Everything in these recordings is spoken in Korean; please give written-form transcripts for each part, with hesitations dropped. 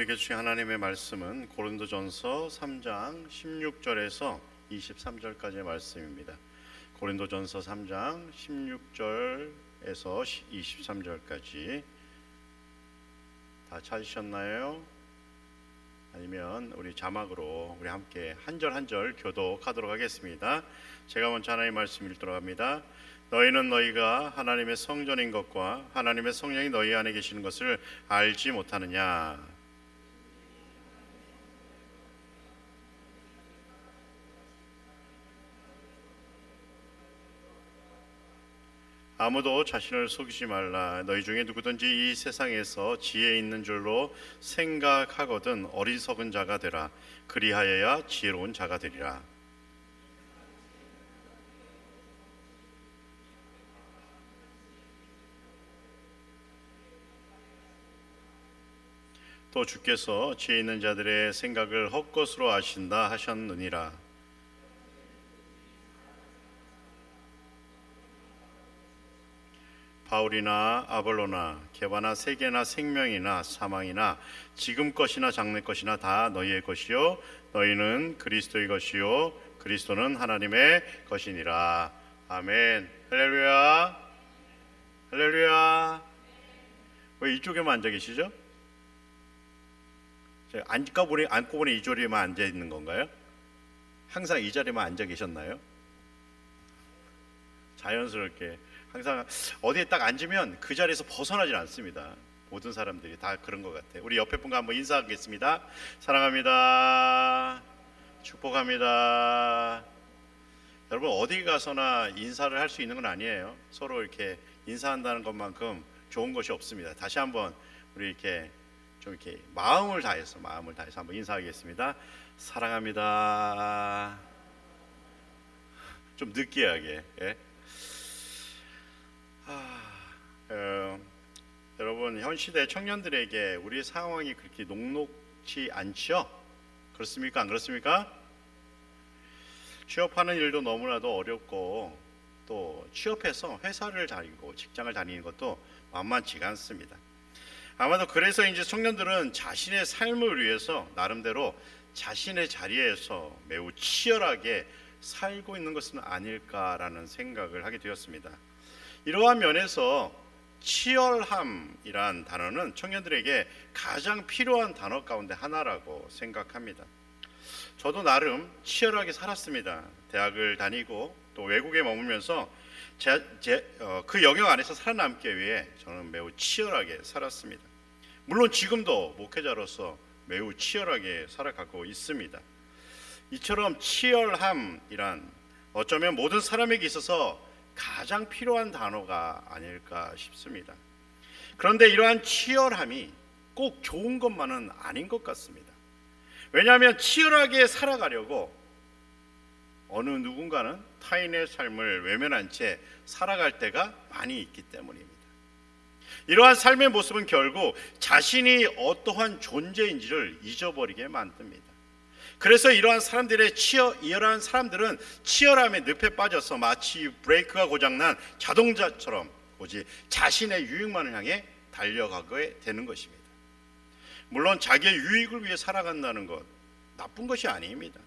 우리에게 주신 하나님의 말씀은 고린도전서 3장 16절에서 23절까지의 말씀입니다. 고린도전서 3장 16절에서 23절까지 다 찾으셨나요? 아니면 우리 자막으로 우리 함께 한 절 한 절 교독하도록 하겠습니다. 제가 먼저 하나님의 말씀 읽도록 합니다. 너희는 너희가 하나님의 성전인 것과 하나님의 성령이 너희 안에 계시는 것을 알지 못하느냐? 아무도 자신을 속이지 말라. 너희 중에 누구든지 이 세상에서 지혜 있는 줄로 생각하거든 어리석은 자가 되라. 그리하여야 지혜로운 자가 되리라. 또 주께서 지혜 있는 자들의 생각을 헛것으로 아신다 하셨느니라. 바울이나 아볼로나 게바나 세계나 생명이나 사망이나 지금 것이나 장래 것이나 다 너희의 것이요 너희는 그리스도의 것이요 그리스도는 하나님의 것이니라. 아멘. 할렐루야. 할렐루야. 왜 이쪽에만 앉아 계시죠? 앉고 보니 이 자리에만 앉아 있는 건가요? 항상 이 자리에만 앉아 계셨나요? 자연스럽게 항상 어디에 딱 앉으면 그 자리에서 벗어나질 않습니다. 모든 사람들이 다 그런 것 같아요. 우리 옆에 분과 한번 인사하겠습니다. 사랑합니다. 축복합니다. 여러분 어디 가서나 인사를 할 수 있는 건 아니에요. 서로 이렇게 인사한다는 것만큼 좋은 것이 없습니다. 다시 한번 우리 이렇게 좀 이렇게 마음을 다해서 한번 인사하겠습니다. 사랑합니다. 좀 느끼하게. 예? 여러분 현 시대 청년들에게 우리의 상황이 그렇게 녹록지 않죠? 그렇습니까? 안 그렇습니까? 취업하는 일도 너무나도 어렵고 또 취업해서 회사를 다니고 직장을 다니는 것도 만만치가 않습니다. 아마도 그래서 이제 청년들은 자신의 삶을 위해서 나름대로 자신의 자리에서 매우 치열하게 살고 있는 것은 아닐까라는 생각을 하게 되었습니다. 이러한 면에서 치열함이란 단어는 청년들에게 가장 필요한 단어 가운데 하나라고 생각합니다. 저도 나름 치열하게 살았습니다. 대학을 다니고 또 외국에 머물면서 그 영역 안에서 살아남기 위해 저는 매우 치열하게 살았습니다. 물론 지금도 목회자로서 매우 치열하게 살아가고 있습니다. 이처럼 치열함이란 어쩌면 모든 사람에게 있어서 가장 필요한 단어가 아닐까 싶습니다. 그런데 이러한 치열함이 꼭 좋은 것만은 아닌 것 같습니다. 왜냐하면 치열하게 살아가려고 어느 누군가는 타인의 삶을 외면한 채 살아갈 때가 많이 있기 때문입니다. 이러한 삶의 모습은 결국 자신이 어떠한 존재인지를 잊어버리게 만듭니다. 그래서 이러한 사람들은 치열함의 늪에 빠져서 마치 브레이크가 고장난 자동차처럼 오직 자신의 유익만을 향해 달려가게 되는 것입니다. 물론 자기의 유익을 위해 살아간다는 것 나쁜 것이 아닙니다.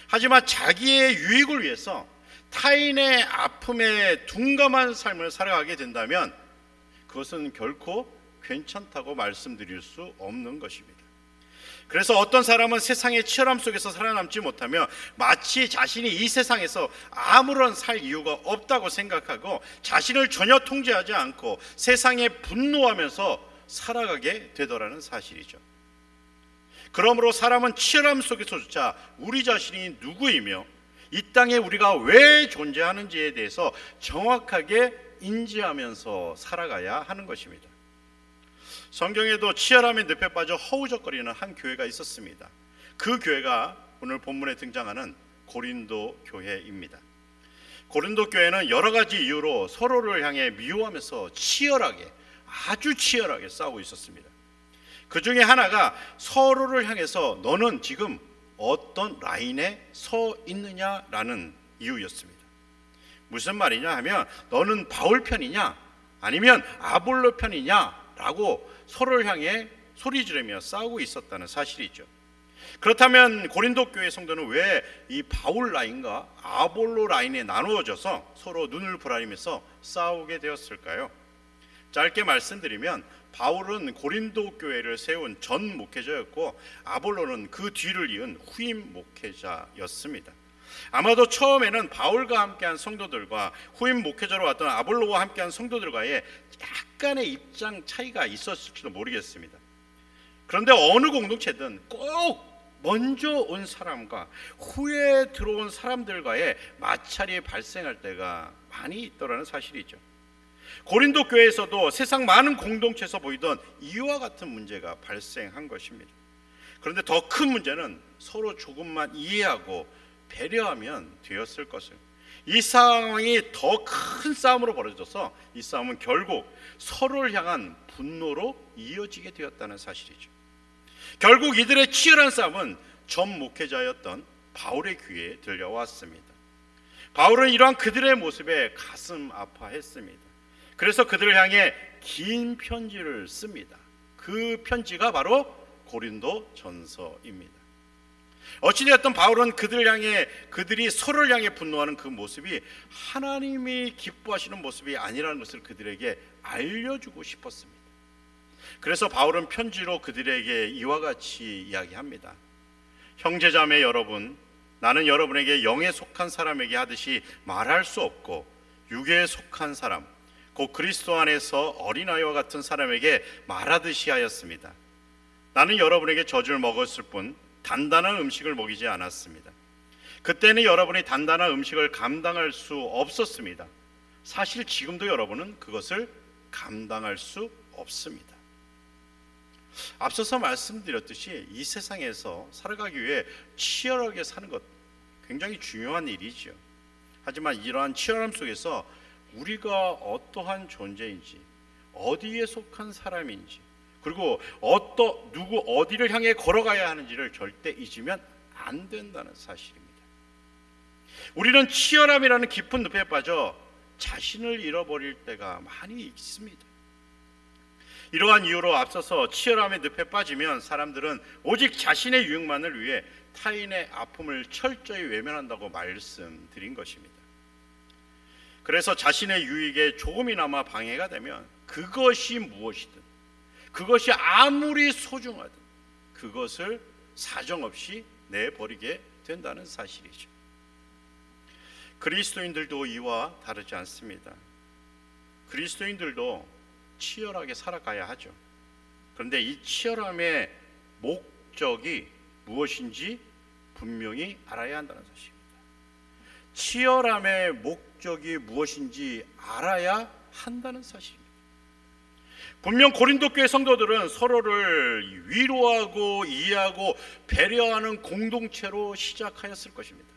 하지만 자기의 유익을 위해서 타인의 아픔에 둔감한 삶을 살아가게 된다면 그것은 결코 괜찮다고 말씀드릴 수 없는 것입니다. 그래서 어떤 사람은 세상의 치열함 속에서 살아남지 못하며 마치 자신이 이 세상에서 아무런 살 이유가 없다고 생각하고 자신을 전혀 통제하지 않고 세상에 분노하면서 살아가게 되더라는 사실이죠. 그러므로 사람은 치열함 속에서조차 우리 자신이 누구이며 이 땅에 우리가 왜 존재하는지에 대해서 정확하게 인지하면서 살아가야 하는 것입니다. 성경에도 치열함의 늪에 빠져 허우적거리는 한 교회가 있었습니다. 그 교회가 오늘 본문에 등장하는 고린도 교회입니다. 고린도 교회는 여러 가지 이유로 서로를 향해 미워하면서 아주 치열하게 싸우고 있었습니다. 그 중에 하나가 서로를 향해서 너는 지금 어떤 라인에 서 있느냐라는 이유였습니다. 무슨 말이냐 하면 너는 바울 편이냐 아니면 아볼로 편이냐 라고 서로를 향해 소리 지르며 싸우고 있었다는 사실이죠. 그렇다면 고린도 교회 성도는 왜 이 바울 라인과 아볼로 라인에 나누어져서 서로 눈을 부라리면서 싸우게 되었을까요? 짧게 말씀드리면 바울은 고린도 교회를 세운 전 목회자였고 아볼로는 그 뒤를 이은 후임 목회자였습니다. 아마도 처음에는 바울과 함께한 성도들과 후임 목회자로 왔던 아볼로와 함께한 성도들과의 약간의 입장 차이가 있었을지도 모르겠습니다. 그런데 어느 공동체든 꼭 먼저 온 사람과 후에 들어온 사람들과의 마찰이 발생할 때가 많이 있더라는 사실이죠. 고린도 교회에서도 세상 많은 공동체에서 보이던 이와 같은 문제가 발생한 것입니다. 그런데 더 큰 문제는 서로 조금만 이해하고 배려하면 되었을 것을. 이 상황이 더 큰 싸움으로 벌어져서 이 싸움은 결국 서로를 향한 분노로 이어지게 되었다는 사실이죠. 결국 이들의 치열한 싸움은 전 목회자였던 바울의 귀에 들려왔습니다. 바울은 이러한 그들의 모습에 가슴 아파했습니다. 그래서 그들을 향해 긴 편지를 씁니다. 그 편지가 바로 고린도 전서입니다. 어찌되었든 바울은 그들이 서로를 향해 분노하는 그 모습이 하나님이 기뻐하시는 모습이 아니라는 것을 그들에게 알려주고 싶었습니다. 그래서 바울은 편지로 그들에게 이와 같이 이야기합니다. 형제자매 여러분, 나는 여러분에게 영에 속한 사람에게 하듯이 말할 수 없고 육에 속한 사람, 곧 그리스도 안에서 어린아이와 같은 사람에게 말하듯이 하였습니다. 나는 여러분에게 젖을 먹었을 뿐 단단한 음식을 먹이지 않았습니다. 그때는 여러분이 단단한 음식을 감당할 수 없었습니다. 사실 지금도 여러분은 그것을 감당할 수 없습니다. 앞서서 말씀드렸듯이 이 세상에서 살아가기 위해 치열하게 사는 것 굉장히 중요한 일이죠. 하지만 이러한 치열함 속에서 우리가 어떠한 존재인지, 어디에 속한 사람인지, 그리고 어디를 향해 걸어가야 하는지를 절대 잊으면 안 된다는 사실입니다. 우리는 치열함이라는 깊은 늪에 빠져 자신을 잃어버릴 때가 많이 있습니다. 이러한 이유로 앞서서 치열함의 늪에 빠지면 사람들은 오직 자신의 유익만을 위해 타인의 아픔을 철저히 외면한다고 말씀드린 것입니다. 그래서 자신의 유익에 조금이나마 방해가 되면 그것이 무엇이든, 그것이 아무리 소중하든 그것을 사정없이 내버리게 된다는 사실이죠. 그리스도인들도 이와 다르지 않습니다. 그리스도인들도 치열하게 살아가야 하죠. 그런데 이 치열함의 목적이 무엇인지 분명히 알아야 한다는 사실입니다. 치열함의 목적이 무엇인지 알아야 한다는 사실입니다. 분명 고린도 교회 성도들은 서로를 위로하고 이해하고 배려하는 공동체로 시작하였을 것입니다.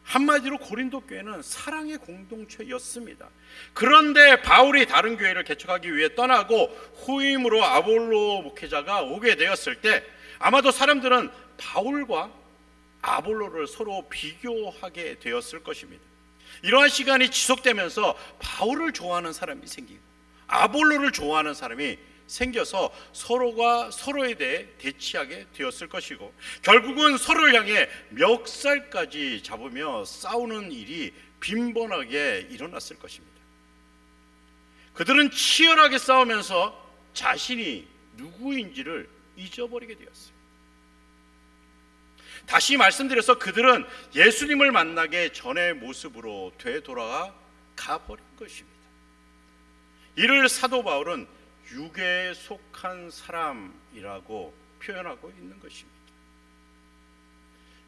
한마디로 고린도 교회는 사랑의 공동체였습니다. 그런데 바울이 다른 교회를 개척하기 위해 떠나고 후임으로 아볼로 목회자가 오게 되었을 때 아마도 사람들은 바울과 아볼로를 서로 비교하게 되었을 것입니다. 이러한 시간이 지속되면서 바울을 좋아하는 사람이 생기고 아볼로를 좋아하는 사람이 생겨서 서로가 서로에 대해 대치하게 되었을 것이고 결국은 서로를 향해 멱살까지 잡으며 싸우는 일이 빈번하게 일어났을 것입니다. 그들은 치열하게 싸우면서 자신이 누구인지를 잊어버리게 되었습니다. 다시 말씀드려서 그들은 예수님을 만나기 전의 모습으로 되돌아가 가버린 것입니다. 이를 사도 바울은 육에 속한 사람이라고 표현하고 있는 것입니다.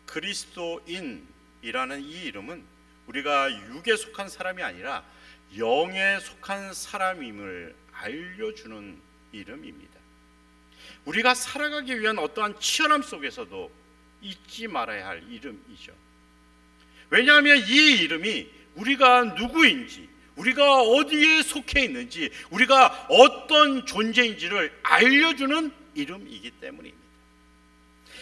그리스도인이라는 이 이름은 우리가 육에 속한 사람이 아니라 영에 속한 사람임을 알려주는 이름입니다. 우리가 살아가기 위한 어떠한 치열함 속에서도 잊지 말아야 할 이름이죠. 왜냐하면 이 이름이 우리가 누구인지, 우리가 어디에 속해 있는지, 우리가 어떤 존재인지를 알려주는 이름이기 때문입니다.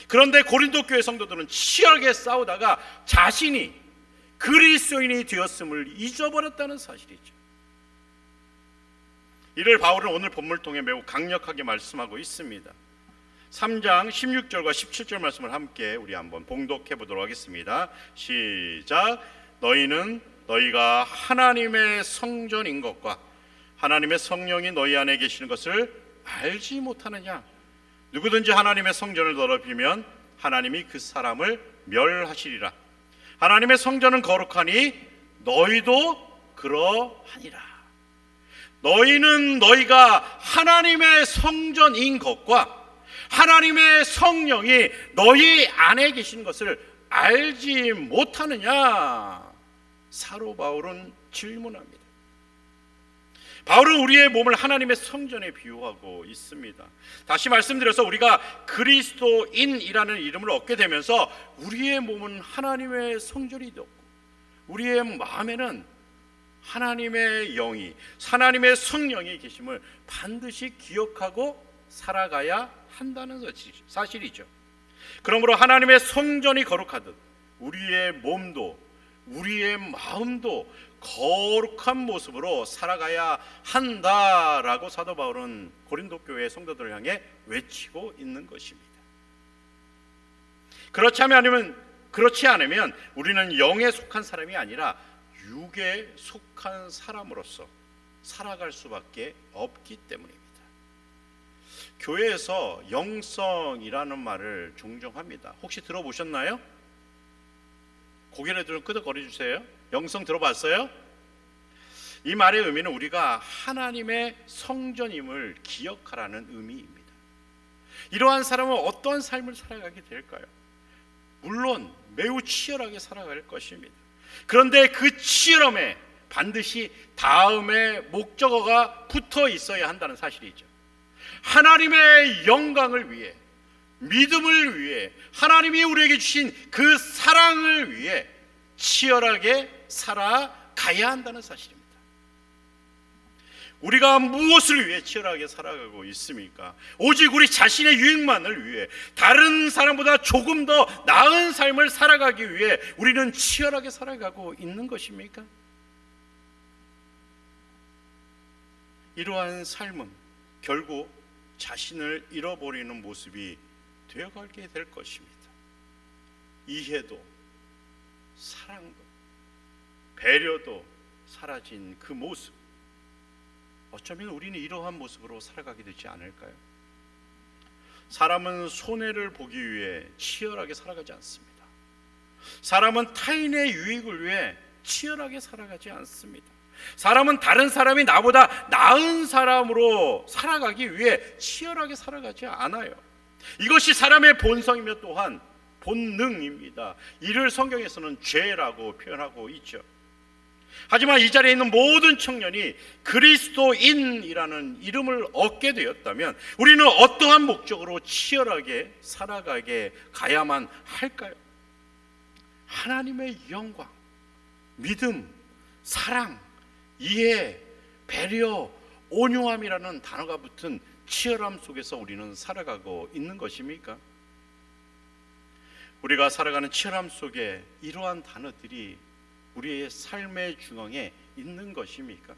그런데 고린도 교회 성도들은 치열하게 싸우다가 자신이 그리스도인이 되었음을 잊어버렸다는 사실이죠. 이를 바울은 오늘 본문을 통해 매우 강력하게 말씀하고 있습니다. 3장 16절과 17절 말씀을 함께 우리 한번 봉독해 보도록 하겠습니다. 시작. 너희는 너희가 하나님의 성전인 것과 하나님의 성령이 너희 안에 계시는 것을 알지 못하느냐? 누구든지 하나님의 성전을 더럽히면 하나님이 그 사람을 멸하시리라. 하나님의 성전은 거룩하니 너희도 그러하니라. 너희는 너희가 하나님의 성전인 것과 하나님의 성령이 너희 안에 계신 것을 알지 못하느냐? 사도 바울은 질문합니다. 바울은 우리의 몸을 하나님의 성전에 비유하고 있습니다. 다시 말씀드려서 우리가 그리스도인이라는 이름을 얻게 되면서 우리의 몸은 하나님의 성전이 되었고 우리의 마음에는 하나님의 영이, 하나님의 성령이 계심을 반드시 기억하고 살아가야 한다는 사실이죠. 그러므로 하나님의 성전이 거룩하듯 우리의 몸도 우리의 마음도 거룩한 모습으로 살아가야 한다라고 사도 바울은 고린도 교회 성도들을 향해 외치고 있는 것입니다. 그렇지 않으면 우리는 영에 속한 사람이 아니라 육에 속한 사람으로서 살아갈 수밖에 없기 때문입니다. 교회에서 영성이라는 말을 종종 합니다. 혹시 들어보셨나요? 고개를 좀 끄덕거려 주세요. 영성 들어봤어요? 이 말의 의미는 우리가 하나님의 성전임을 기억하라는 의미입니다. 이러한 사람은 어떤 삶을 살아가게 될까요? 물론 매우 치열하게 살아갈 것입니다. 그런데 그 치열함에 반드시 다음의 목적어가 붙어 있어야 한다는 사실이죠. 하나님의 영광을 위해, 믿음을 위해, 하나님이 우리에게 주신 그 사랑을 위해 치열하게 살아가야 한다는 사실입니다. 우리가 무엇을 위해 치열하게 살아가고 있습니까? 오직 우리 자신의 유익만을 위해, 다른 사람보다 조금 더 나은 삶을 살아가기 위해 우리는 치열하게 살아가고 있는 것입니까? 이러한 삶은 결국 자신을 잃어버리는 모습이 되어가게 될 것입니다. 이해도 사랑도 배려도 사라진 그 모습, 어쩌면 우리는 이러한 모습으로 살아가게 되지 않을까요? 사람은 손해를 보기 위해 치열하게 살아가지 않습니다. 사람은 타인의 유익을 위해 치열하게 살아가지 않습니다. 사람은 다른 사람이 나보다 나은 사람으로 살아가기 위해 치열하게 살아가지 않아요. 이것이 사람의 본성이며 또한 본능입니다. 이를 성경에서는 죄라고 표현하고 있죠. 하지만 이 자리에 있는 모든 청년이 그리스도인이라는 이름을 얻게 되었다면 우리는 어떠한 목적으로 치열하게 살아가게 가야만 할까요? 하나님의 영광, 믿음, 사랑, 이해, 배려, 온유함이라는 단어가 붙은 치열함 속에서 우리는 살아가고 있는 것입니까? 우리가 살아가는 치열함 속에 이러한 단어들이 우리의 삶의 중앙에 있는 것입니까?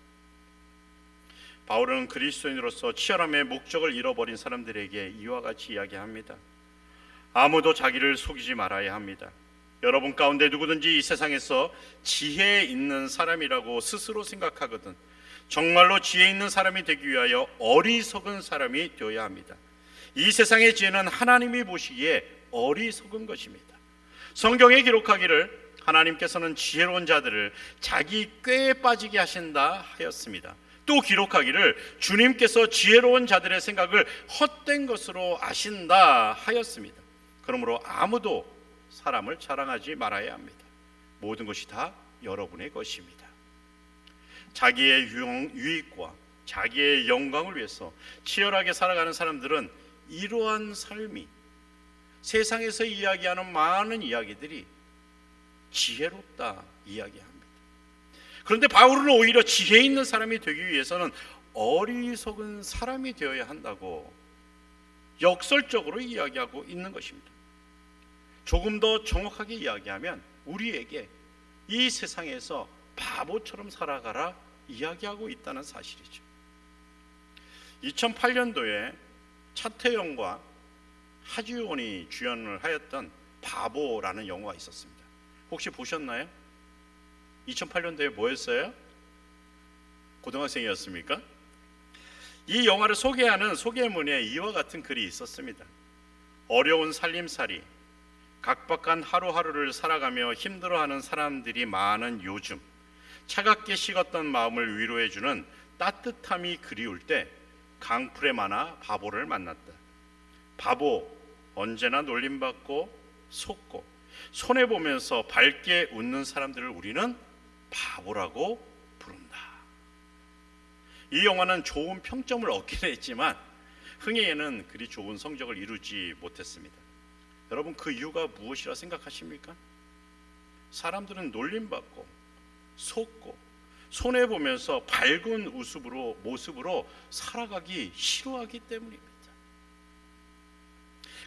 바울은 그리스도인으로서 치열함의 목적을 잃어버린 사람들에게 이와 같이 이야기합니다. 아무도 자기를 속이지 말아야 합니다. 여러분 가운데 누구든지 이 세상에서 지혜 있는 사람이라고 스스로 생각하거든 정말로 지혜 있는 사람이 되기 위하여 어리석은 사람이 되어야 합니다. 이 세상의 지혜는 하나님이 보시기에 어리석은 것입니다. 성경에 기록하기를 하나님께서는 지혜로운 자들을 자기 꾀에 빠지게 하신다 하였습니다. 또 기록하기를 주님께서 지혜로운 자들의 생각을 헛된 것으로 아신다 하였습니다. 그러므로 아무도 사람을 자랑하지 말아야 합니다. 모든 것이 다 여러분의 것입니다. 자기의 유익과 자기의 영광을 위해서 치열하게 살아가는 사람들은 이러한 삶이 세상에서 이야기하는 많은 이야기들이 지혜롭다 이야기합니다. 그런데 바울은 오히려 지혜 있는 사람이 되기 위해서는 어리석은 사람이 되어야 한다고 역설적으로 이야기하고 있는 것입니다. 조금 더 정확하게 이야기하면 우리에게 이 세상에서 바보처럼 살아가라 이야기하고 있다는 사실이죠. 2008년도에 차태현과 하지원이 주연을 하였던 바보라는 영화가 있었습니다. 혹시 보셨나요? 2008년도에 뭐였어요? 고등학생이었습니까? 이 영화를 소개하는 소개문에 이와 같은 글이 있었습니다. 어려운 살림살이, 각박한 하루하루를 살아가며 힘들어하는 사람들이 많은 요즘, 차갑게 식었던 마음을 위로해주는 따뜻함이 그리울 때 강풀에 만나 바보를 만났다. 바보, 언제나 놀림받고 속고 손해보면서 밝게 웃는 사람들을 우리는 바보라고 부른다. 이 영화는 좋은 평점을 얻긴 했지만 흥행에는 그리 좋은 성적을 이루지 못했습니다. 여러분, 그 이유가 무엇이라 생각하십니까? 사람들은 놀림받고 속고 손해보면서 밝은 모습으로 살아가기 싫어하기 때문입니다.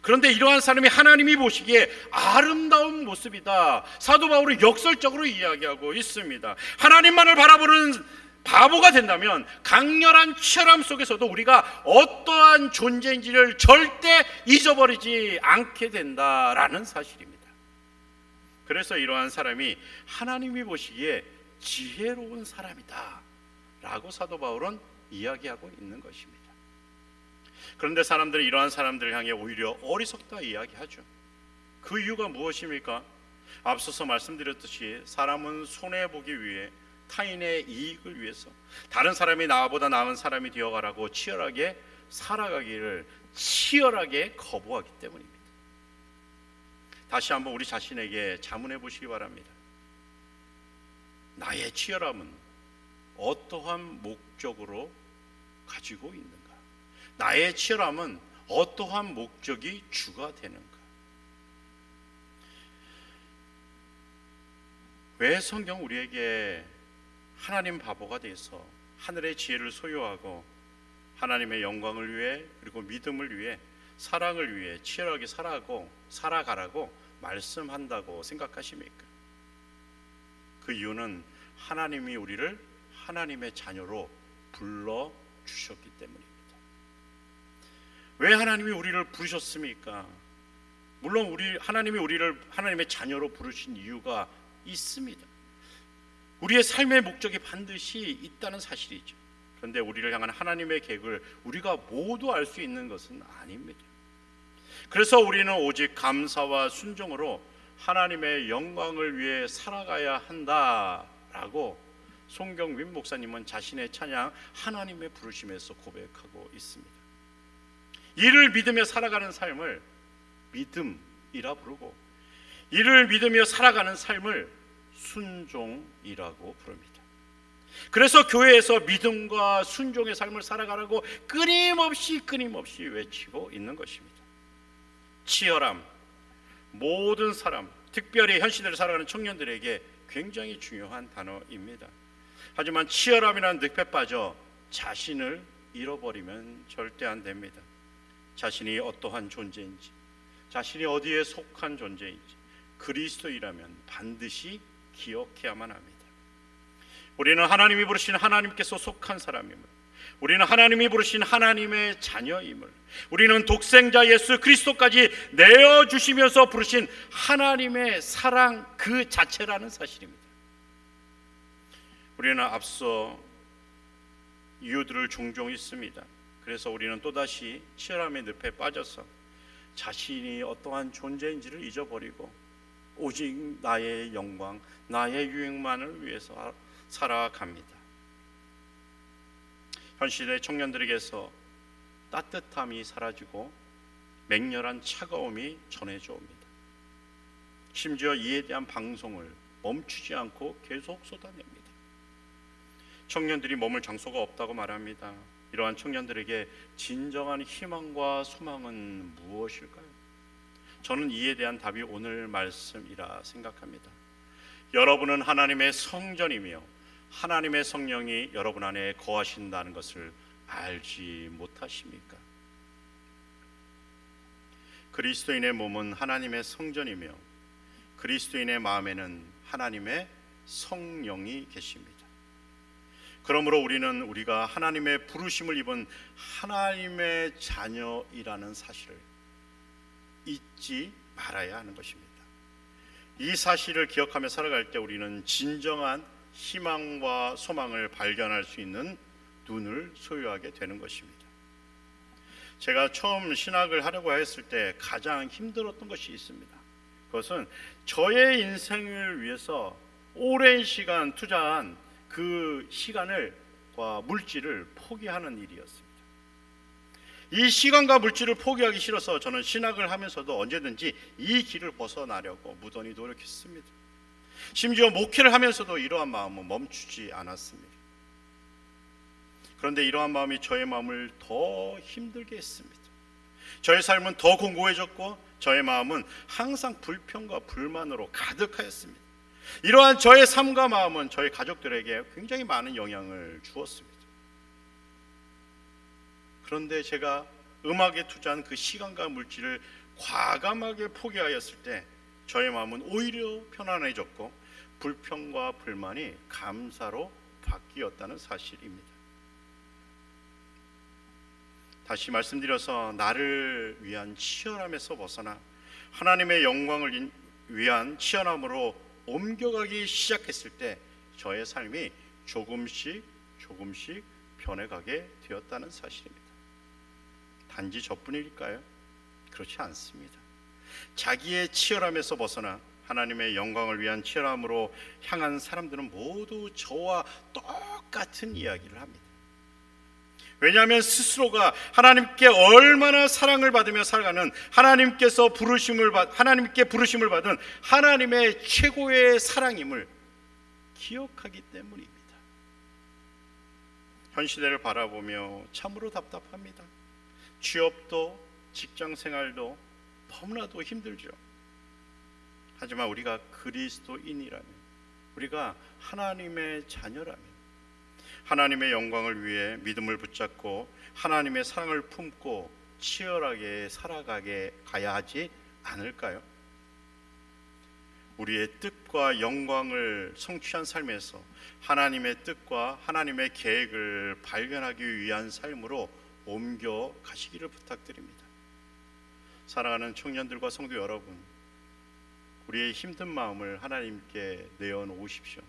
그런데 이러한 사람이 하나님이 보시기에 아름다운 모습이다, 사도 바울은 역설적으로 이야기하고 있습니다. 하나님만을 바라보는 바보가 된다면 강렬한 치열함 속에서도 우리가 어떠한 존재인지를 절대 잊어버리지 않게 된다라는 사실입니다. 그래서 이러한 사람이 하나님이 보시기에 지혜로운 사람이다 라고 사도 바울은 이야기하고 있는 것입니다. 그런데 사람들은 이러한 사람들을 향해 오히려 어리석다 이야기하죠. 그 이유가 무엇입니까? 앞서서 말씀드렸듯이 사람은 손해보기 위해, 타인의 이익을 위해서 다른 사람이 나보다 나은 사람이 되어가라고 치열하게 살아가기를 치열하게 거부하기 때문입니다. 다시 한번 우리 자신에게 자문해 보시기 바랍니다. 나의 치열함은 어떠한 목적으로 가지고 있는가? 나의 치열함은 어떠한 목적이 주가 되는가? 왜 성경 우리에게 하나님 바보가 돼서 하늘의 지혜를 소유하고 하나님의 영광을 위해, 그리고 믿음을 위해, 사랑을 위해 치열하게 살아가라고 말씀한다고 생각하십니까? 그 이유는 하나님이 우리를 하나님의 자녀로 불러주셨기 때문입니다. 왜 하나님이 우리를 부르셨습니까? 물론 하나님이 우리를 하나님의 자녀로 부르신 이유가 있습니다. 우리의 삶의 목적이 반드시 있다는 사실이죠. 그런데 우리를 향한 하나님의 계획을 우리가 모두 알 수 있는 것은 아닙니다. 그래서 우리는 오직 감사와 순종으로 하나님의 영광을 위해 살아가야 한다라고 송경민 목사님은 자신의 찬양 하나님의 부르심에서 고백하고 있습니다. 이를 믿으며 살아가는 삶을 믿음이라 부르고, 이를 믿으며 살아가는 삶을 순종이라고 부릅니다. 그래서 교회에서 믿음과 순종의 삶을 살아가라고 끊임없이 외치고 있는 것입니다. 치열함, 모든 사람, 특별히 현 시대를 살아가는 청년들에게 굉장히 중요한 단어입니다. 하지만 치열함이라는 늪에 빠져 자신을 잃어버리면 절대 안 됩니다. 자신이 어떠한 존재인지, 자신이 어디에 속한 존재인지 그리스도이라면 반드시 기억해야만 합니다. 우리는 하나님이 부르신 하나님께서 속한 사람임을, 우리는 하나님이 부르신 하나님의 자녀임을, 우리는 독생자 예수 그리스도까지 내어주시면서 부르신 하나님의 사랑 그 자체라는 사실입니다. 우리는 앞서 이유들을 종종 있습니다. 그래서 우리는 또다시 치열함의 늪에 빠져서 자신이 어떠한 존재인지를 잊어버리고 오직 나의 영광, 나의 유익만을 위해서 살아갑니다. 현 시대 청년들에게서 따뜻함이 사라지고 맹렬한 차가움이 전해져 옵니다. 심지어 이에 대한 방송을 멈추지 않고 계속 쏟아냅니다. 청년들이 머물 장소가 없다고 말합니다. 이러한 청년들에게 진정한 희망과 소망은 무엇일까요? 저는 이에 대한 답이 오늘 말씀이라 생각합니다. 여러분은 하나님의 성전이며 하나님의 성령이 여러분 안에 거하신다는 것을 알지 못하십니까? 그리스도인의 몸은 하나님의 성전이며 그리스도인의 마음에는 하나님의 성령이 계십니다. 그러므로 우리는 우리가 하나님의 부르심을 입은 하나님의 자녀이라는 사실을 잊지 말아야 하는 것입니다. 이 사실을 기억하며 살아갈 때 우리는 진정한 희망과 소망을 발견할 수 있는 눈을 소유하게 되는 것입니다. 제가 처음 신학을 하려고 했을 때 가장 힘들었던 것이 있습니다. 그것은 저의 인생을 위해서 오랜 시간 투자한 그 시간과 물질을 포기하는 일이었습니다. 이 시간과 물질을 포기하기 싫어서 저는 신학을 하면서도 언제든지 이 길을 벗어나려고 무던히 노력했습니다. 심지어 목회를 하면서도 이러한 마음은 멈추지 않았습니다. 그런데 이러한 마음이 저의 마음을 더 힘들게 했습니다. 저의 삶은 더 공고해졌고 저의 마음은 항상 불평과 불만으로 가득하였습니다. 이러한 저의 삶과 마음은 저희 가족들에게 굉장히 많은 영향을 주었습니다. 그런데 제가 음악에 투자한 그 시간과 물질을 과감하게 포기하였을 때 저의 마음은 오히려 편안해졌고 불평과 불만이 감사로 바뀌었다는 사실입니다. 다시 말씀드려서 나를 위한 치열함에서 벗어나 하나님의 영광을 위한 치열함으로 옮겨가기 시작했을 때 저의 삶이 조금씩 변해가게 되었다는 사실입니다. 단지 저뿐일까요? 그렇지 않습니다. 자기의 치열함에서 벗어나 하나님의 영광을 위한 치열함으로 향한 사람들은 모두 저와 똑같은 이야기를 합니다. 왜냐하면 스스로가 하나님께 얼마나 사랑을 받으며 살아가는 하나님께 부르심을 받은 하나님의 최고의 사랑임을 기억하기 때문입니다. 현 시대를 바라보며 참으로 답답합니다. 취업도 직장생활도 너무나도 힘들죠. 하지만 우리가 그리스도인이라면, 우리가 하나님의 자녀라면 하나님의 영광을 위해 믿음을 붙잡고 하나님의 사랑을 품고 치열하게 가야 하지 않을까요? 우리의 뜻과 영광을 성취한 삶에서 하나님의 뜻과 하나님의 계획을 발견하기 위한 삶으로 옮겨 가시기를 부탁드립니다. 사랑하는 청년들과 성도 여러분, 우리의 힘든 마음을 하나님께 내어놓으십시오.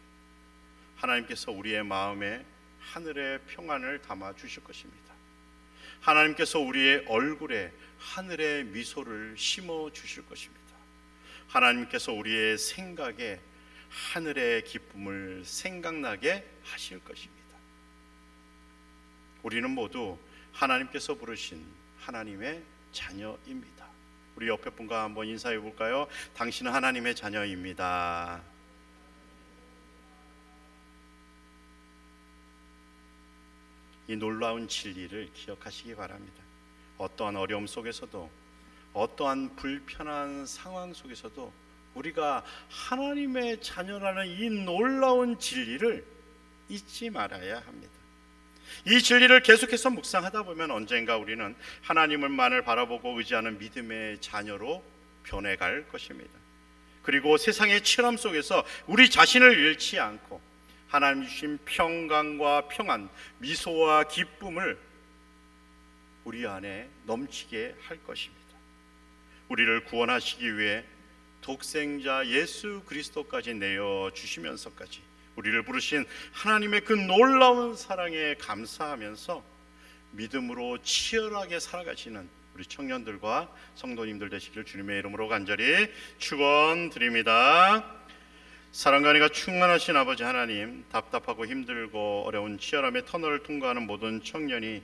하나님께서 우리의 마음에 하늘의 평안을 담아 주실 것입니다. 하나님께서 우리의 얼굴에 하늘의 미소를 심어 주실 것입니다. 하나님께서 우리의 생각에 하늘의 기쁨을 생각나게 하실 것입니다. 우리는 모두 하나님께서 부르신 하나님의 자녀입니다. 우리 옆에 분과 한번 인사해 볼까요? 당신은 하나님의 자녀입니다. 이 놀라운 진리를 기억하시기 바랍니다. 어떠한 어려움 속에서도, 어떠한 불편한 상황 속에서도 우리가 하나님의 자녀라는 이 놀라운 진리를 잊지 말아야 합니다. 이 진리를 계속해서 묵상하다 보면 언젠가 우리는 하나님을만을 바라보고 의지하는 믿음의 자녀로 변해갈 것입니다. 그리고 세상의 치열함 속에서 우리 자신을 잃지 않고 하나님 주신 평강과 평안, 미소와 기쁨을 우리 안에 넘치게 할 것입니다. 우리를 구원하시기 위해 독생자 예수 그리스도까지 내어주시면서까지 우리를 부르신 하나님의 그 놀라운 사랑에 감사하면서 믿음으로 치열하게 살아가시는 우리 청년들과 성도님들 되시길 주님의 이름으로 간절히 축원드립니다. 사랑과 은혜가 충만하신 아버지 하나님, 답답하고 힘들고 어려운 치열함의 터널을 통과하는 모든 청년이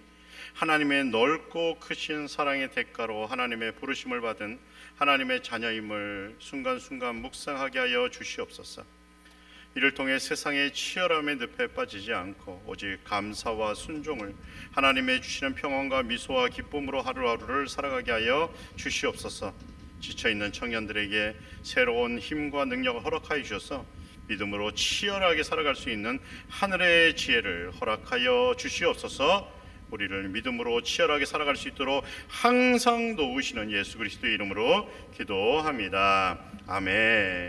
하나님의 넓고 크신 사랑의 대가로 하나님의 부르심을 받은 하나님의 자녀임을 순간순간 묵상하게 하여 주시옵소서. 이를 통해 세상의 치열함의 늪에 빠지지 않고 오직 감사와 순종을, 하나님의 주시는 평안과 미소와 기쁨으로 하루하루를 살아가게 하여 주시옵소서. 지쳐있는 청년들에게 새로운 힘과 능력을 허락하여 주셔서 믿음으로 치열하게 살아갈 수 있는 하늘의 지혜를 허락하여 주시옵소서. 우리를 믿음으로 치열하게 살아갈 수 있도록 항상 도우시는 예수 그리스도의 이름으로 기도합니다. 아멘.